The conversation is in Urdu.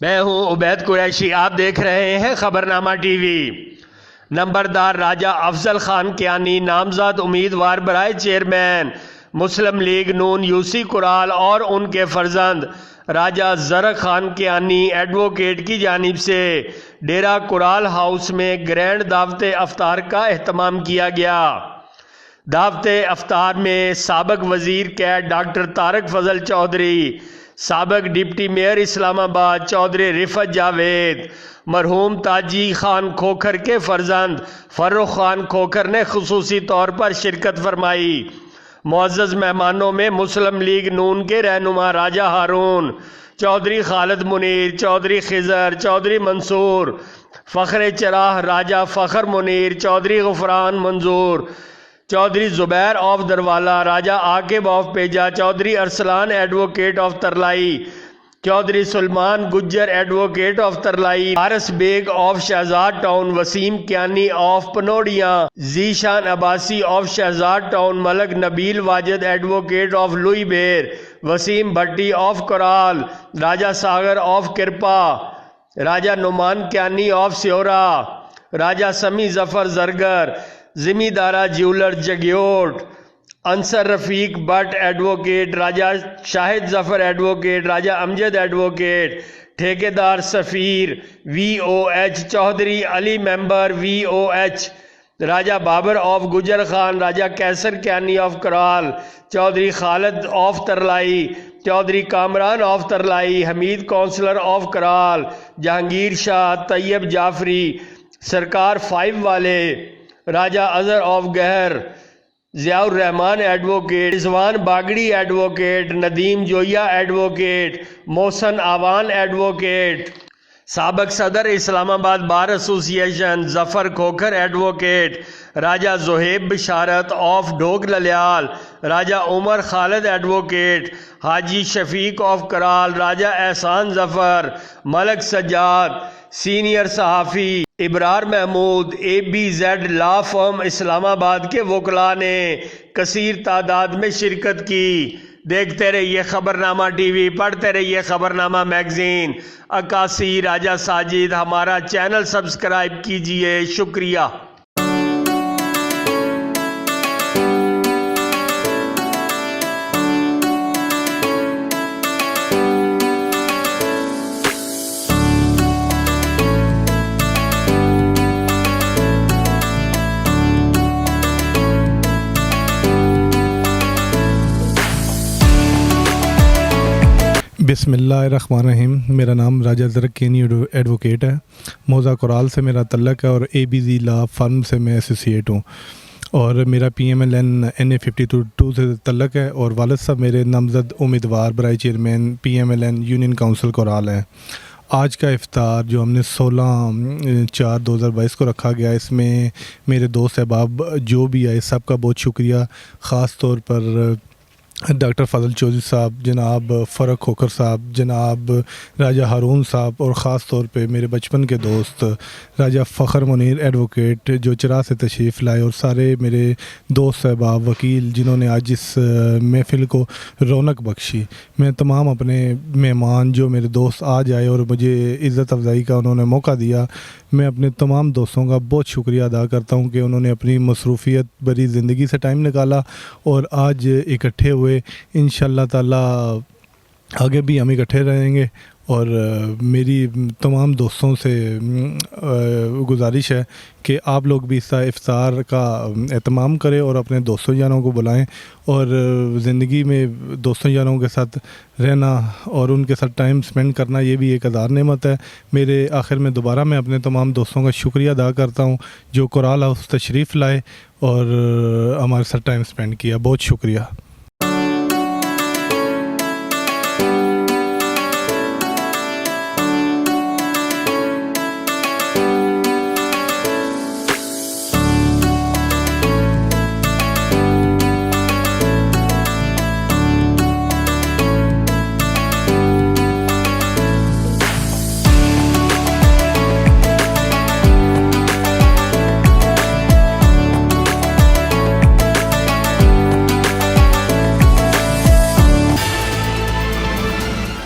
میں ہوں عبید قریشی، آپ دیکھ رہے ہیں خبرنامہ ٹی وی۔ نمبردار راجہ افضل خان کیانی نامزد امیدوار برائے چیئرمین مسلم لیگ نون یوسی کرال اور ان کے فرزند راجہ زرق خان کیانی ایڈوکیٹ کی جانب سے ڈیرہ کرال ہاؤس میں گرینڈ دعوت افطار کا اہتمام کیا گیا۔ دعوت افطار میں سابق وزیر کیٹ ڈاکٹر طارق فضل چودھری، سابق ڈپٹی میئر اسلام آباد چودھری رفعت جاوید، مرحوم تاجی خان کھوکھر کے فرزند فرخ خان کھوکھر نے خصوصی طور پر شرکت فرمائی۔ معزز مہمانوں میں مسلم لیگ نون کے رہنما راجہ ہارون، چودھری خالد منیر، چودھری خضر، چودھری منصور، فخر Chirah Raja Fakhar Munir, Chaudhry Ghufran Manzoor, Chaudhry Zubair of Darwala, Raja Aqib of Peja, Chaudhry Arsalan advocate of Tarlai, Chaudhry Salman Gujjar advocate of Tarlai, Paras Baig of Shahzad town, Waseem Kayani of Panorian, Zeeshan Abbasi of Shahzad town, Malik Nabeel Wajid advocate of Lohi Bher, Waseem Bhatti of Karal, Raja Sagar of Kirpa, Raja Noman Kayani of Seora, Raja Sami Zafar Zargar, Zamindara jeweller Jagiot, Ansar Rafiq but advocate, Raja Shahid Zafar advocate, Raja Amjad advocate, ٹھیکیدار Safeer V O H, Chaudhry Ali member V O H, Raja Babar of Gujjar Khan, Raja Kaiser Kayani of Karal, Chaudhry Khalid of Tarlai, Chaudhry Kamran of Tarlai, Hameed councillor of Karal, Jahangir Shah, Tayyab Jafri, سرکار 5 والے، Raja Azhar of Gahar, Zia ul-Rehman advocate, Rizwan Bagri advocate, Nadeem Joya advocate, Mohsin Awan advocate, سابق صدر اسلام آباد بار ایسوسی ایشن Zafar Khokhar advocate, Raja Zohaib Basharat of Dhok Lalyal, Raja Umar Khalid advocate, Haji Shafiq of Karal, Raja Ehsan Zafar, Malik Sajjad, senior صحافی Abrar Mahmood, A B Z law firm Islamabad کے وکلاء نے کثیر تعداد میں شرکت کی۔ دیکھتے رہیے خبرنامہ ٹی وی، پڑھتے رہیے خبرنامہ میگزین۔ عکاسی راجہ ساجد، ہمارا چینل سبسکرائب کیجئے، شکریہ۔ بسم اللہ الرحمن الرحیم۔ میرا نام راجہ زرق کیانی ایڈوکیٹ ہے۔ موضع کرال سے میرا تعلق ہے اور اے بی زی لا فرم سے میں ایسوسیٹ ہوں، اور میرا P M L N N A 52 سے تعلق ہے، اور والد صاحب میرے نامزد امیدوار برائے chairman P M L N union council Karal ہیں۔ آج کا افطار جو ہم نے 16/4/2022 کو رکھا گیا، اس میں میرے دوست احباب جو بھی آئے سب کا بہت شکریہ، خاص طور پر ڈاکٹر فضل چودھری صاحب، جناب فرخ کھوکھر صاحب، جناب راجہ ہارون صاحب، اور خاص طور پہ میرے بچپن کے دوست راجہ فخر منیر ایڈوکیٹ جو چراغ سے تشریف لائے، اور سارے میرے دوست احباب وکیل جنہوں نے آج اس محفل کو رونق بخشی۔ میں تمام اپنے مہمان جو میرے دوست آج آئے اور مجھے عزت افزائی کا انہوں نے موقع دیا، میں اپنے تمام دوستوں کا بہت شکریہ ادا کرتا ہوں کہ انہوں نے اپنی مصروفیت بھری زندگی سے ٹائم نکالا اور آج اکٹھے ہوئے۔ انشاءاللہ تعالی آگے بھی ہم اکٹھے رہیں گے، اور میری تمام دوستوں سے گزارش ہے کہ آپ لوگ بھی اس افطار کا اہتمام کریں اور اپنے دوستوں جانوں کو بلائیں، اور زندگی میں دوستوں جانوں کے ساتھ رہنا اور ان کے ساتھ ٹائم سپینڈ کرنا یہ بھی ایک ہزار نعمت ہے۔ میرے آخر میں دوبارہ میں اپنے تمام دوستوں کا شکریہ ادا کرتا ہوں جو کرال ہاؤس تشریف لائے اور ہمارے ساتھ ٹائم سپینڈ کیا۔ بہت شکریہ۔